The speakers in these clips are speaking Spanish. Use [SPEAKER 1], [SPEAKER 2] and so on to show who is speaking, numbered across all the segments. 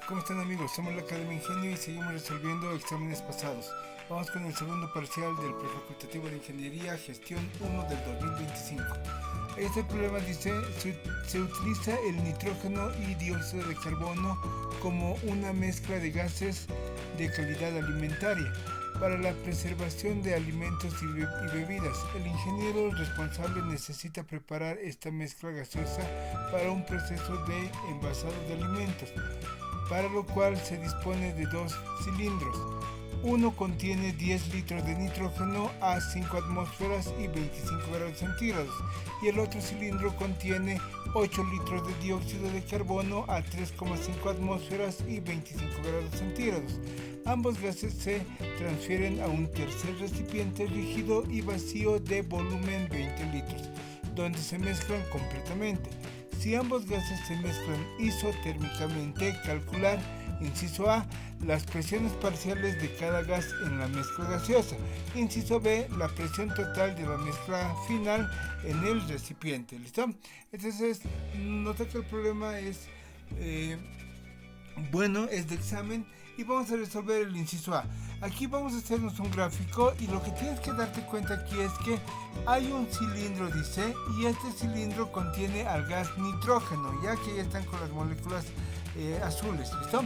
[SPEAKER 1] ¿Cómo están amigos? Somos la Academia Ingenio y seguimos resolviendo exámenes pasados. Vamos con el segundo parcial del Prefacultativo de Ingeniería Gestión 1 del 2025. Este problema dice, se utiliza el nitrógeno y dióxido de carbono como una mezcla de gases de calidad alimentaria para la preservación de alimentos y bebidas. El ingeniero responsable necesita preparar esta mezcla gaseosa para un proceso de envasado de alimentos, para lo cual se dispone de dos cilindros. Uno contiene 10 litros de nitrógeno a 5 atmósferas y 25 grados centígrados y el otro cilindro contiene 8 litros de dióxido de carbono a 3,5 atmósferas y 25 grados centígrados. Ambos gases se transfieren a un tercer recipiente rígido y vacío de volumen 20 litros, donde se mezclan completamente. Si ambos gases se mezclan isotérmicamente, calcular, inciso A, las presiones parciales de cada gas en la mezcla gaseosa. Inciso B, la presión total de la mezcla final en el recipiente. ¿Listo? Entonces, nota que el problema es es de examen y vamos a resolver el inciso A. Aquí vamos a hacernos un gráfico y lo que tienes que darte cuenta aquí es que hay un cilindro, dice, y este cilindro contiene al gas nitrógeno, ya que ya están con las moléculas azules, ¿listo?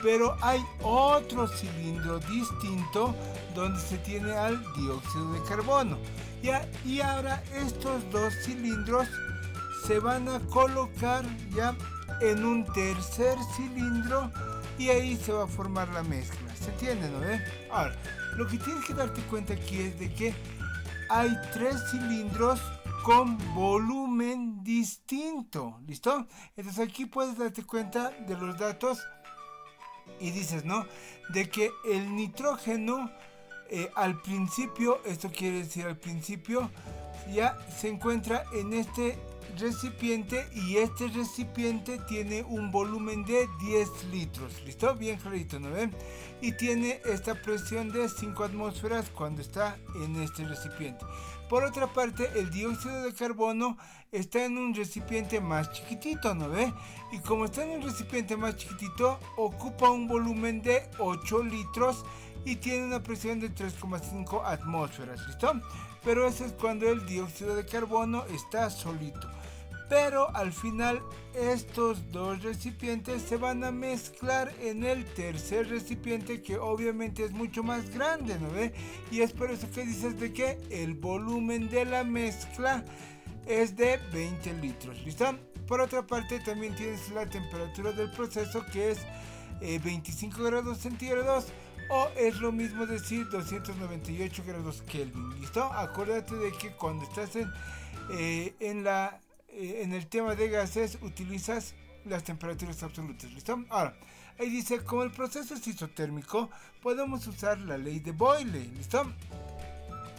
[SPEAKER 1] Pero hay otro cilindro distinto donde se tiene al dióxido de carbono. ¿Ya? Y ahora estos dos cilindros se van a colocar ya en un tercer cilindro y ahí se va a formar la mezcla. ¿Se entiende, no? Ahora, lo que tienes que darte cuenta aquí es de que hay tres cilindros con volumen distinto. ¿Listo? Entonces aquí puedes darte cuenta de los datos y dices, ¿no? De que el nitrógeno al principio, esto quiere decir al principio, ya se encuentra en este recipiente y este recipiente tiene un volumen de 10 litros, ¿listo? Bien clarito, ¿no ven? Y tiene esta presión de 5 atmósferas cuando está en este recipiente. Por otra parte, el dióxido de carbono está en un recipiente más chiquitito, ¿no ve? Y como está en un recipiente más chiquitito, ocupa un volumen de 8 litros y tiene una presión de 3,5 atmósferas, ¿listo? Pero eso es cuando el dióxido de carbono está solito. Pero al final estos dos recipientes se van a mezclar en el tercer recipiente, que obviamente es mucho más grande, ¿no ve? Y es por eso que dices de que el volumen de la mezcla es de 20 litros, ¿listo? Por otra parte también tienes la temperatura del proceso, que es 25 grados centígrados, o es lo mismo decir 298 grados Kelvin, ¿listo? Acuérdate de que cuando estás en el tema de gases utilizas las temperaturas absolutas, ¿listo? Ahora, ahí dice, como el proceso es isotérmico, podemos usar la ley de Boyle, ¿listo?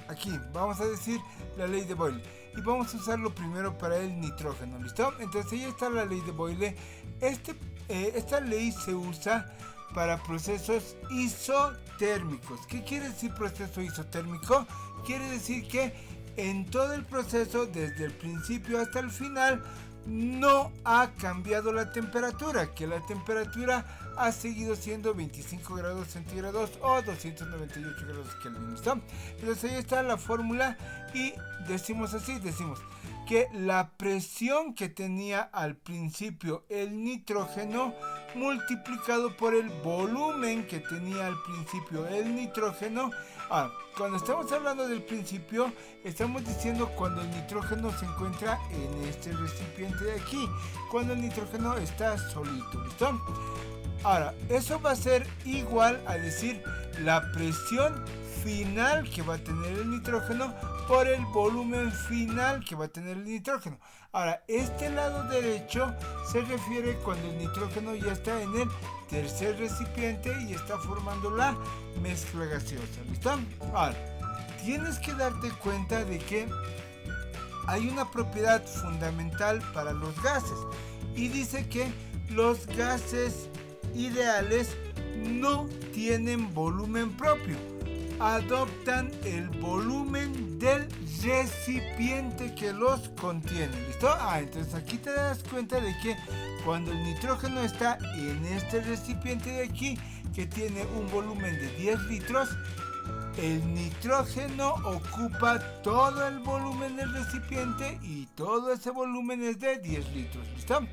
[SPEAKER 1] Aquí vamos a decir la ley de Boyle y vamos a usarlo primero para el nitrógeno, ¿listo? Entonces ahí está la ley de Boyle. Esta ley se usa para procesos isotérmicos. ¿Qué quiere decir proceso isotérmico? Quiere decir que en todo el proceso, desde el principio hasta el final, no ha cambiado la temperatura, que la temperatura ha seguido siendo 25 grados centígrados o 298 grados Kelvin, ¿listo? Entonces ahí está la fórmula y decimos así, decimos que la presión que tenía al principio el nitrógeno multiplicado por el volumen que tenía al principio el nitrógeno. Cuando estamos hablando del principio, estamos diciendo cuando el nitrógeno se encuentra en este recipiente de aquí, cuando el nitrógeno está solito, ¿listo? Ahora, eso va a ser igual a decir la presión final que va a tener el nitrógeno por el volumen final que va a tener el nitrógeno. Ahora, este lado derecho se refiere cuando el nitrógeno ya está en el tercer recipiente y está formando la mezcla gaseosa, ¿listo? Ahora, tienes que darte cuenta de que hay una propiedad fundamental para los gases y dice que los gases ideales no tienen volumen propio. adoptan el volumen del recipiente que los contiene. ¿Listo? Entonces aquí te das cuenta de que cuando el nitrógeno está en este recipiente de aquí, que tiene un volumen de 10 litros, el nitrógeno ocupa todo el volumen del recipiente y todo ese volumen es de 10 litros. ¿Listo?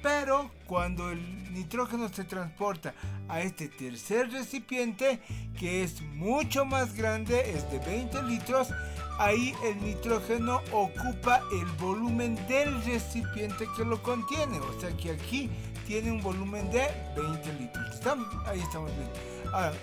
[SPEAKER 1] Pero cuando el nitrógeno se transporta a este tercer recipiente, que es mucho más grande, es de 20 litros, ahí el nitrógeno ocupa el volumen del recipiente que lo contiene. O sea que aquí tiene un volumen de 20 litros. ¿Está? Ahí estamos bien. Ahora,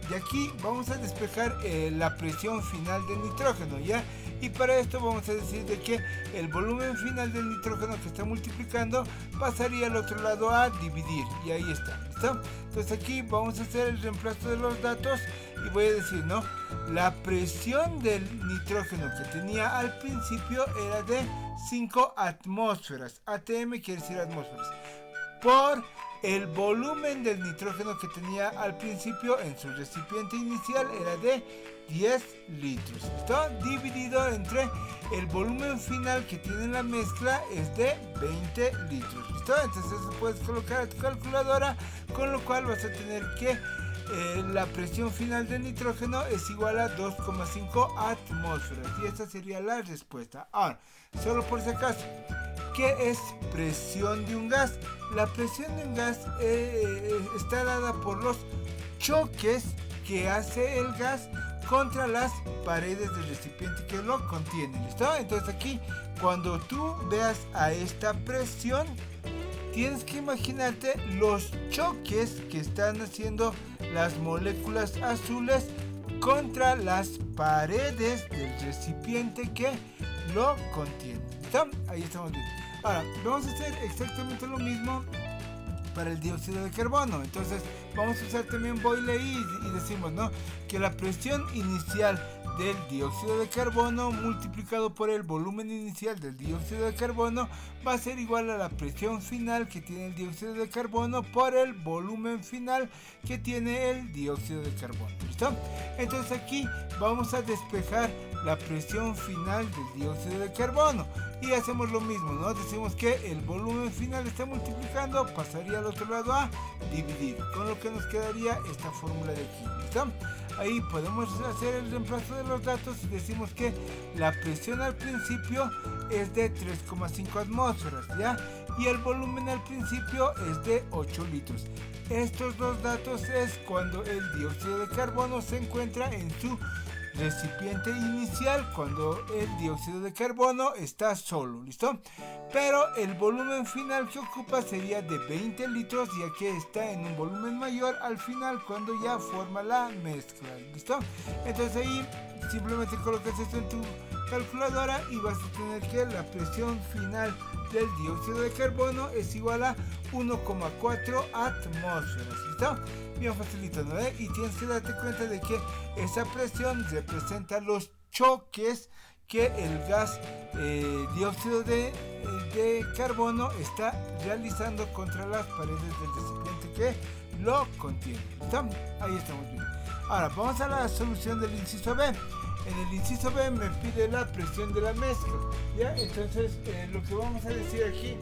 [SPEAKER 1] de aquí vamos a despejar la presión final del nitrógeno, ¿ya? Y para esto vamos a decir de que el volumen final del nitrógeno que está multiplicando pasaría al otro lado a dividir. Y ahí está, ¿listo? Entonces aquí vamos a hacer el reemplazo de los datos y voy a decir, ¿no? La presión del nitrógeno que tenía al principio era de 5 atmósferas. ATM quiere decir atmósferas. Por el volumen del nitrógeno que tenía al principio en su recipiente inicial era de 10 litros. ¿Listo? Dividido entre el volumen final que tiene la mezcla es de 20 litros. ¿Listo? Entonces eso puedes colocar a tu calculadora, con lo cual vas a tener que la presión final del nitrógeno es igual a 2,5 atmósferas. Y esta sería la respuesta. Ahora, solo por si acaso, ¿qué es presión de un gas? La presión de un gas está dada por los choques que hace el gas contra las paredes del recipiente que lo contiene. ¿Listo? Entonces aquí, cuando tú veas a esta presión, tienes que imaginarte los choques que están haciendo las moléculas azules contra las paredes del recipiente que lo contiene. ¿Listo? Ahí estamos bien. Ahora, vamos a hacer exactamente lo mismo para el dióxido de carbono. Entonces vamos a usar también Boyle y decimos, ¿no?, que la presión inicial del dióxido de carbono multiplicado por el volumen inicial del dióxido de carbono va a ser igual a la presión final que tiene el dióxido de carbono por el volumen final que tiene el dióxido de carbono. ¿Listo? Entonces aquí vamos a despejar la presión final del dióxido de carbono y hacemos lo mismo, ¿no? Decimos que el volumen final está multiplicando, pasaría al otro lado a dividir, con lo que nos quedaría esta fórmula de aquí. ¿Listo? Ahí podemos hacer el reemplazo de los datos y decimos que la presión al principio es de 3,5 atmósferas, ¿ya? Y el volumen al principio es de 8 litros. Estos dos datos es cuando el dióxido de carbono se encuentra en su recipiente inicial, cuando el dióxido de carbono está solo. ¿Listo? Pero el volumen final que ocupa sería de 20 litros, ya que está en un volumen mayor al final cuando ya forma la mezcla. ¿Listo? Entonces ahí simplemente colocas esto en tu calculadora y vas a tener que la presión final del dióxido de carbono es igual a 1,4 atmósferas. ¿Listo? Bien facilito, ¿no? Y tienes que darte cuenta de que esa presión representa los choques que el gas dióxido de carbono está realizando contra las paredes del recipiente que lo contiene. ¿Listo? Ahí estamos bien. Ahora vamos a la solución del inciso B. En el inciso B me pide la presión de la mezcla, ¿ya? Entonces lo que vamos a decir aquí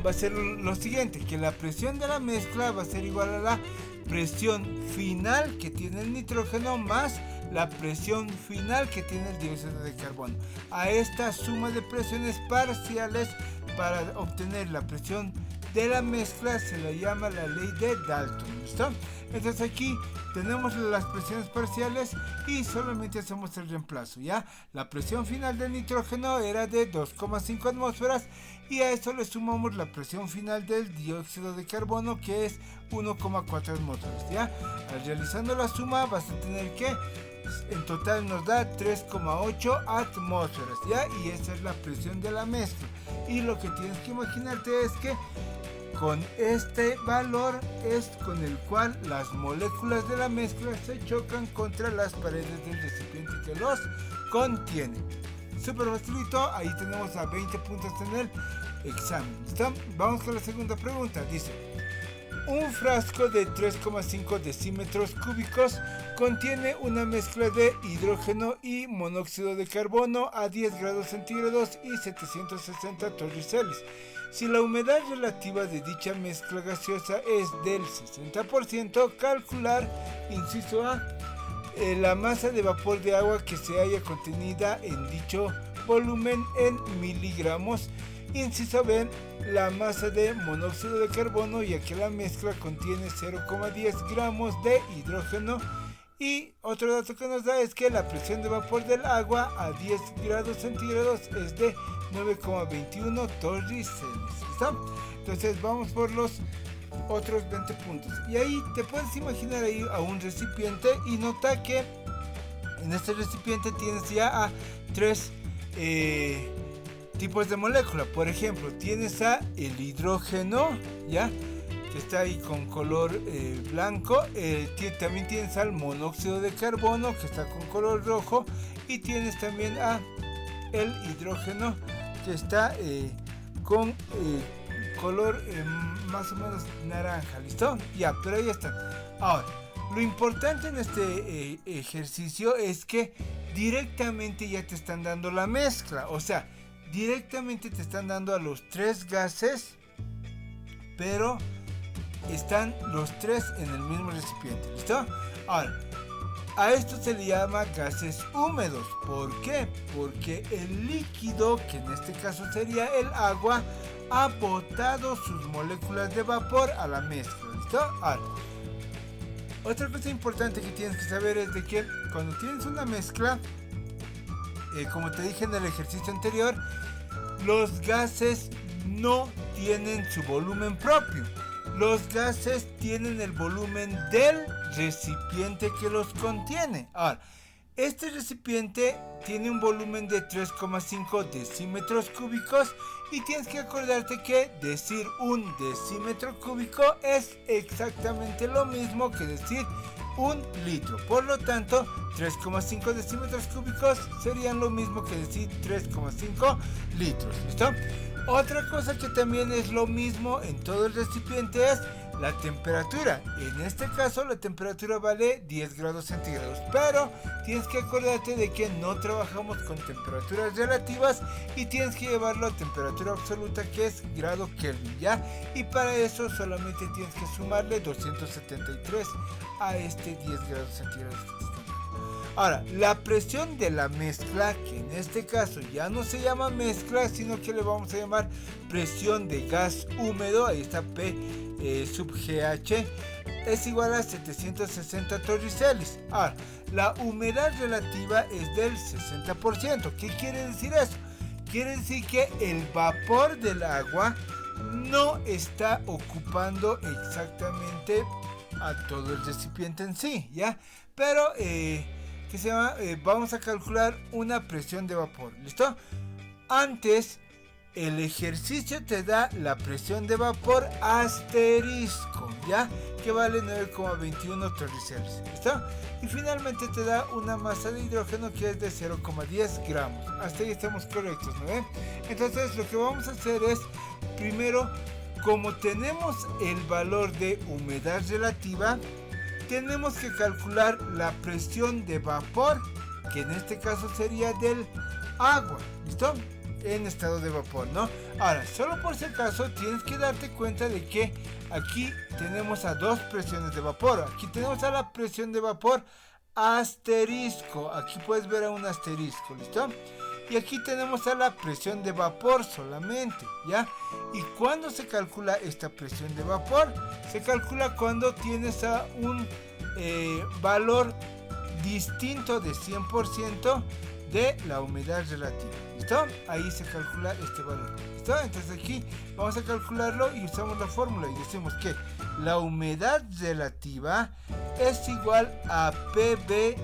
[SPEAKER 1] va a ser lo siguiente, que la presión de la mezcla va a ser igual a la presión final que tiene el nitrógeno más la presión final que tiene el dióxido de carbono. A esta suma de presiones parciales para obtener la presión de la mezcla se la llama la ley de Dalton. ¿Listo? Entonces aquí tenemos las presiones parciales y solamente hacemos el reemplazo, ¿ya? La presión final del nitrógeno era de 2,5 atmósferas y a eso le sumamos la presión final del dióxido de carbono, que es 1,4 atmósferas, ¿ya? Realizando la suma vas a tener que en total nos da 3,8 atmósferas, ¿ya? Y esa es la presión de la mezcla. Y lo que tienes que imaginarte es que con este valor es con el cual las moléculas de la mezcla se chocan contra las paredes del recipiente que los contiene. Súper facilito, ahí tenemos a 20 puntos en el examen. ¿Listo? Vamos con la segunda pregunta. Dice, Un frasco de 3,5 decímetros cúbicos contiene una mezcla de hidrógeno y monóxido de carbono a 10 grados centígrados y 760 torricelis. Si la humedad relativa de dicha mezcla gaseosa es del 60%, calcular, inciso A, la masa de vapor de agua que se haya contenida en dicho volumen en miligramos. Inciso B, la masa de monóxido de carbono, ya que la mezcla contiene 0,10 gramos de hidrógeno. Y otro dato que nos da es que la presión de vapor del agua a 10 grados centígrados es de 9,21 torricelis. ¿Listo? Entonces vamos por los otros 20 puntos. Y ahí te puedes imaginar ahí a un recipiente y nota que en este recipiente tienes ya a tres tipos de molécula. Por ejemplo, tienes a el hidrógeno, ya, que está ahí con color blanco. También tienes al monóxido de carbono, que está con color rojo. Y tienes también a el hidrógeno, que está con color más o menos naranja. ¿Listo? Ya, pero ahí están. Ahora, lo importante en este ejercicio es que directamente ya te están dando la mezcla. O sea, directamente te están dando a los tres gases, pero están los tres en el mismo recipiente. ¿Listo? Ahora, a esto se le llama gases húmedos. ¿Por qué? Porque el líquido, que en este caso sería el agua, ha botado sus moléculas de vapor a la mezcla. ¿Listo? Ahora, otra cosa importante que tienes que saber es de que cuando tienes una mezcla, como te dije en el ejercicio anterior, los gases no tienen su volumen propio. Los gases tienen el volumen del recipiente que los contiene. Ahora, este recipiente tiene un volumen de 3,5 decímetros cúbicos y tienes que acordarte que decir un decímetro cúbico es exactamente lo mismo que decir un litro. Por lo tanto, 3,5 decímetros cúbicos serían lo mismo que decir 3,5 litros. ¿Listo? Otra cosa que también es lo mismo en todo el recipiente es la temperatura. En este caso la temperatura vale 10 grados centígrados, pero tienes que acordarte de que no trabajamos con temperaturas relativas y tienes que llevarlo a temperatura absoluta, que es grado Kelvin, ¿ya? Y para eso solamente tienes que sumarle 273 a este 10 grados centígrados que te están dando. Ahora, la presión de la mezcla, que en este caso ya no se llama mezcla, sino que le vamos a llamar presión de gas húmedo, ahí está P sub GH, es igual a 760 torricelis. Ahora, la humedad relativa es del 60%. ¿Qué quiere decir eso? Quiere decir que el vapor del agua no está ocupando exactamente a todo el recipiente en sí, ¿ya? Pero, ¿qué se llama? Vamos a calcular una presión de vapor, ¿listo? Antes, el ejercicio te da la presión de vapor asterisco, ¿ya? Que vale 9,21 torricelis, ¿listo? Y finalmente te da una masa de hidrógeno que es de 0,10 gramos. Hasta ahí estamos correctos, ¿no ven? Entonces lo que vamos a hacer es, primero, como tenemos el valor de humedad relativa, tenemos que calcular la presión de vapor, que en este caso sería del agua, ¿listo? En estado de vapor, ¿no? Ahora, solo por si acaso tienes que darte cuenta de que aquí tenemos a dos presiones de vapor. Aquí tenemos a la presión de vapor asterisco. Aquí puedes ver a un asterisco, ¿listo? Y aquí tenemos a la presión de vapor solamente, ¿ya? ¿Y cuándo se calcula esta presión de vapor? Se calcula cuando tienes a un valor distinto de 100% de la humedad relativa. ¿Listo? Ahí se calcula este valor. ¿Listo? Entonces aquí vamos a calcularlo y usamos la fórmula y decimos que la humedad relativa es igual a PB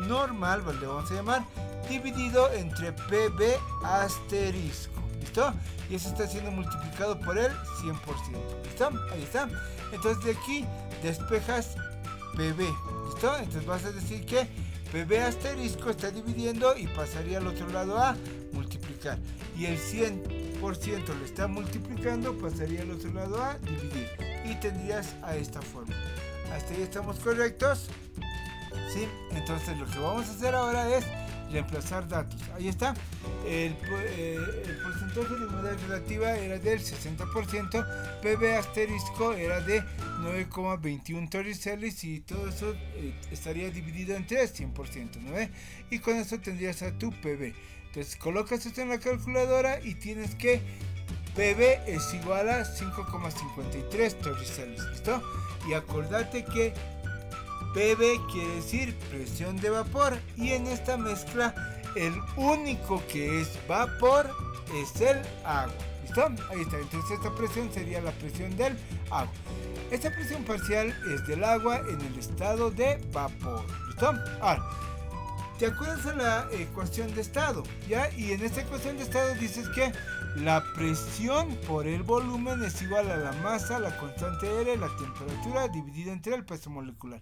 [SPEAKER 1] normal, ¿vale? Vamos a llamar, dividido entre PB asterisco. ¿Listo? Y eso está siendo multiplicado por el 100%. ¿Listo? Ahí está. Entonces de aquí despejas PB. ¿Listo? Entonces vas a decir que PB asterisco está dividiendo y pasaría al otro lado a multiplicar. Y el 100% lo está multiplicando, pasaría al otro lado a dividir. y tendrías a esta fórmula. ¿Hasta ahí estamos correctos? ¿Sí? Entonces lo que vamos a hacer ahora es reemplazar datos. Ahí está. El porcentaje de humedad relativa era del 60%, PB asterisco era de 9,21 torricellis y todo eso estaría dividido entre 100%, ¿no ve? Y con eso tendrías a tu PB. Entonces colocas esto en la calculadora y tienes que PB es igual a 5,53 torricellis, ¿listo? Y acordate que PB quiere decir presión de vapor, y en esta mezcla el único que es vapor es el agua. ¿Listo? Ahí está. Entonces esta presión sería la presión del agua. Esta presión parcial es del agua en el estado de vapor. ¿Listo? Ahora, ¿te acuerdas de la ecuación de estado? ¿Ya? Y en esta ecuación de estado dices que la presión por el volumen es igual a la masa, la constante R, la temperatura dividida entre el peso molecular.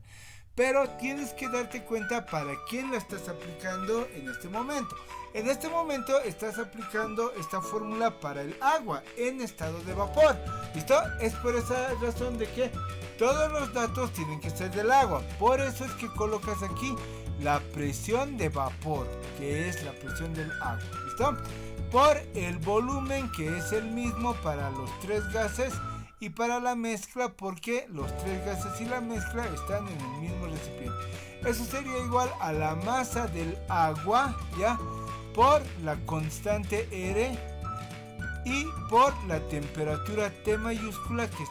[SPEAKER 1] Pero tienes que darte cuenta para quién la estás aplicando en este momento. En este momento estás aplicando esta fórmula para el agua en estado de vapor. ¿Listo? Es por esa razón de que todos los datos tienen que ser del agua. Por eso es que colocas aquí la presión de vapor, que es la presión del agua. ¿Listo? Por el volumen, que es el mismo para los tres gases, y para la mezcla, porque los tres gases y la mezcla están en el mismo recipiente. Eso sería igual a la masa del agua, ¿ya? Por la constante R y por la temperatura T mayúscula, que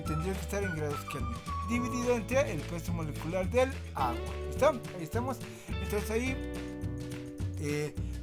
[SPEAKER 1] tendría que estar en grados Kelvin, dividido entre el peso molecular del agua. ¿Listo? Ahí estamos. Entonces ahí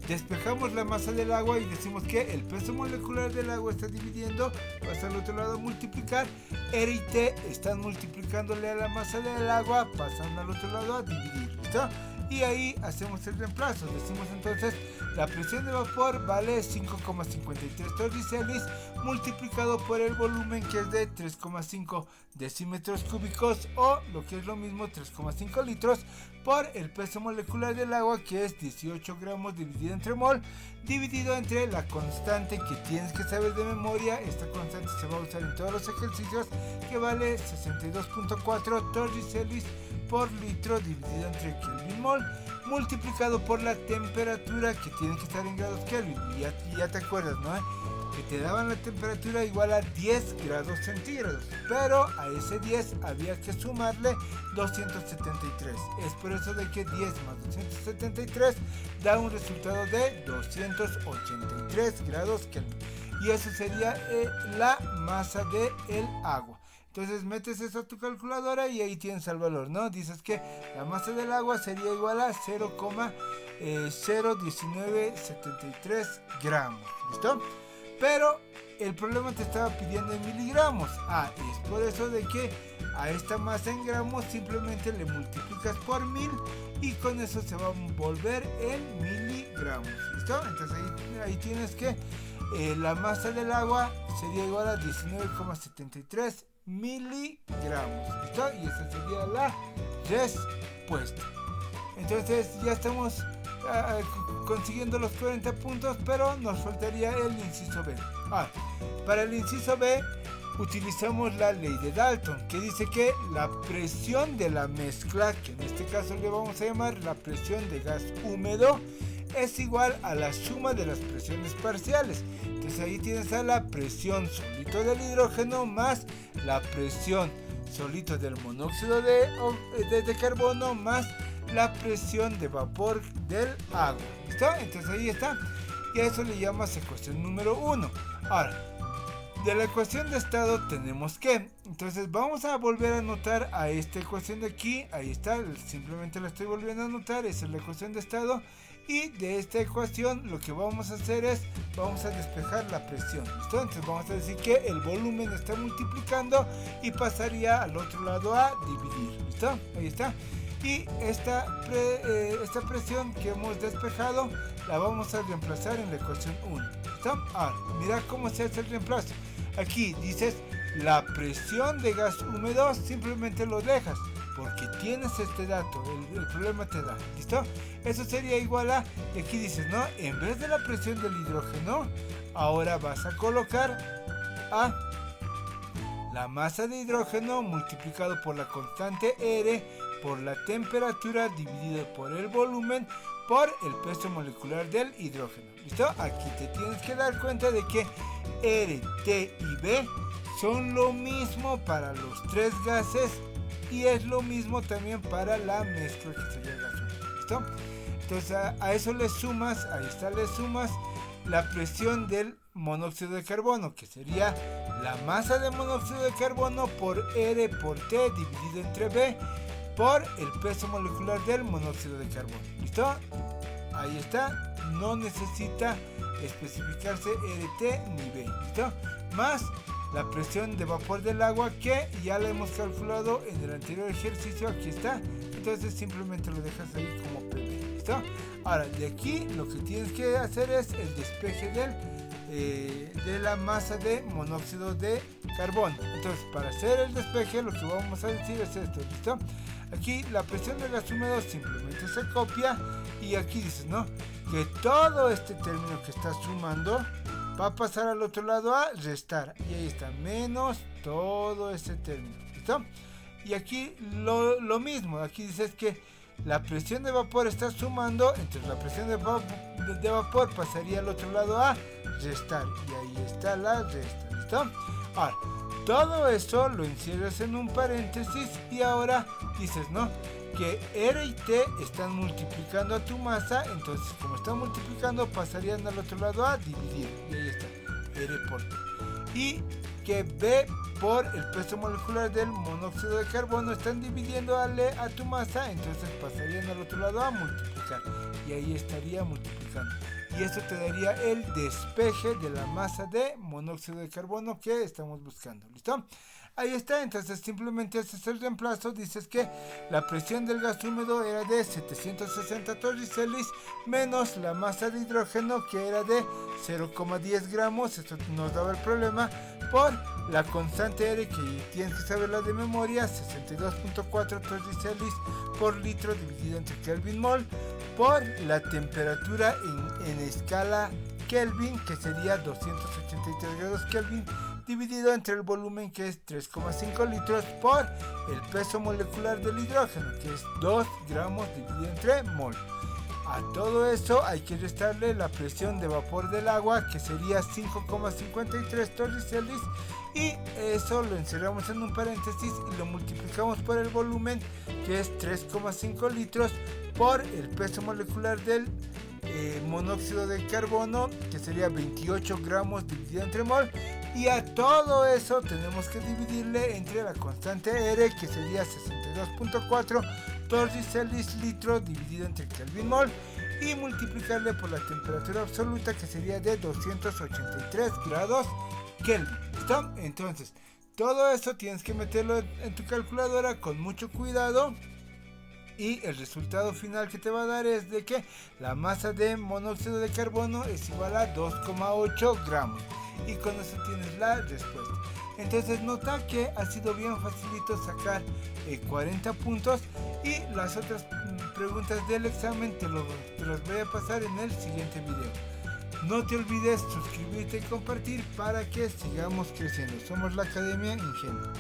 [SPEAKER 1] despejamos la masa del agua y decimos que el peso molecular del agua está dividiendo, pasa al otro lado a multiplicar, R y T están multiplicándole a la masa del agua, pasan al otro lado a dividir. ¿Listo? Y ahí hacemos el reemplazo. Decimos entonces la presión de vapor vale 5,53 torricellis multiplicado por el volumen, que es de 3,5 decímetros cúbicos, o lo que es lo mismo 3,5 litros, por el peso molecular del agua, que es 18 gramos dividido entre mol, dividido entre la constante que tienes que saber de memoria. Esta constante se va a usar en todos los ejercicios, que vale 62,4 torricellis por litro dividido entre Kelvin mol, multiplicado por la temperatura, que tiene que estar en grados Kelvin. Y ya te acuerdas, ¿no? Que te daban la temperatura igual a 10 grados centígrados, pero a ese 10 había que sumarle 273. Es por eso de que 10 más 273 da un resultado de 283 grados Kelvin, y eso sería la masa del agua. Entonces metes eso a tu calculadora y ahí tienes el valor, ¿no? Dices que la masa del agua sería igual a 0,01973 gramos. ¿Listo? Pero el problema te estaba pidiendo en miligramos. Es por eso de que a esta masa en gramos simplemente le multiplicas por 1000 y con eso se va a volver en miligramos. ¿Listo? Entonces ahí tienes que la masa del agua sería igual a 19,73 miligramos. ¿Listo? Y esa sería la respuesta. Entonces ya estamos consiguiendo los 40 puntos, pero nos faltaría el inciso B. Para el inciso B utilizamos la ley de Dalton, que dice que la presión de la mezcla, que en este caso le vamos a llamar la presión de gas húmedo, es igual a la suma de las presiones parciales. Entonces ahí tienes a la presión solito del hidrógeno más la presión solito del monóxido de carbono más la presión de vapor del agua. ¿Listo? Entonces ahí está. Y a eso le llamas ecuación número 1. Ahora, de la ecuación de estado tenemos que, entonces vamos a volver a anotar a esta ecuación de aquí. Ahí está, simplemente la estoy volviendo a anotar. Esa es la ecuación de estado. Y de esta ecuación lo que vamos a hacer es, vamos a despejar la presión. ¿Listo? Entonces vamos a decir que el volumen está multiplicando y pasaría al otro lado a dividir. ¿Listo? Ahí está. Y esta presión que hemos despejado la vamos a reemplazar en la ecuación 1. ¿Listo? Ahora, mira cómo se hace el reemplazo. Aquí dices la presión de gas húmedo, simplemente lo dejas porque tienes este dato, el problema te da. ¿Listo? Eso sería igual a, y aquí dices, ¿no? En vez de la presión del hidrógeno, ahora vas a colocar a la masa de hidrógeno multiplicado por la constante R por la temperatura dividido por el volumen por el peso molecular del hidrógeno. ¿Listo? Aquí te tienes que dar cuenta de que R, T y B son lo mismo para los tres gases y es lo mismo también para la mezcla que sería el gas húmedo. ¿Listo? Entonces a eso le sumas, ahí está, le sumas la presión del monóxido de carbono, que sería la masa de monóxido de carbono por R por T dividido entre B por el peso molecular del monóxido de carbono. ¿Listo? Ahí está, no necesita especificarse RT ni B. ¿Listo? Más la presión de vapor del agua, que ya la hemos calculado en el anterior ejercicio, aquí está. Entonces simplemente lo dejas ahí como PV. ¿Listo? Ahora, de aquí lo que tienes que hacer es el despeje de la masa de monóxido de carbono. Entonces, para hacer el despeje, lo que vamos a decir es esto. ¿Listo? Aquí la presión del gas húmedo simplemente se copia y aquí dices, ¿no?, que todo este término que está sumando va a pasar al otro lado a restar, y ahí está, menos todo ese término. ¿Listo? Y aquí lo mismo, aquí dices que la presión de vapor está sumando, entonces la presión de vapor pasaría al otro lado a restar, y ahí está la resta. ¿Listo? Ahora, todo eso lo encierras en un paréntesis y ahora dices, ¿no?, que R y T están multiplicando a tu masa, entonces como están multiplicando pasarían al otro lado a dividir, y ahí está, R por T. Y que B por el peso molecular del monóxido de carbono están dividiéndole a tu masa, entonces pasarían al otro lado a multiplicar, y ahí estaría multiplicando. Y eso te daría el despeje de la masa de monóxido de carbono que estamos buscando. ¿Listo? Ahí está, entonces simplemente haces el reemplazo, dices que la presión del gas húmedo era de 760 torricelis menos la masa de hidrógeno, que era de 0,10 gramos, esto nos daba el problema, por la constante R, que tienes que saberla de memoria, 62.4 torricelis por litro dividido entre Kelvin mol, por la temperatura en escala Kelvin, que sería 283 grados Kelvin, dividido entre el volumen, que es 3,5 litros, por el peso molecular del hidrógeno, que es 2 gramos dividido entre mol. A todo eso hay que restarle la presión de vapor del agua, que sería 5,53 torricelis, y eso lo encerramos en un paréntesis y lo multiplicamos por el volumen, que es 3,5 litros, por el peso molecular del monóxido de carbono, que sería 28 gramos dividido entre mol, y a todo eso tenemos que dividirle entre la constante R, que sería 62.4 torricelis litro dividido entre Kelvin mol, y multiplicarle por la temperatura absoluta, que sería de 283 grados Kelvin. ¿Listo? Entonces, todo eso tienes que meterlo en tu calculadora con mucho cuidado. Y el resultado final que te va a dar es de que la masa de monóxido de carbono es igual a 2,8 gramos. Y con eso tienes la respuesta. Entonces nota que ha sido bien facilito sacar 40 puntos. Y las otras preguntas del examen te las voy a pasar en el siguiente video. No te olvides suscribirte y compartir para que sigamos creciendo. Somos la Academia Ingenio.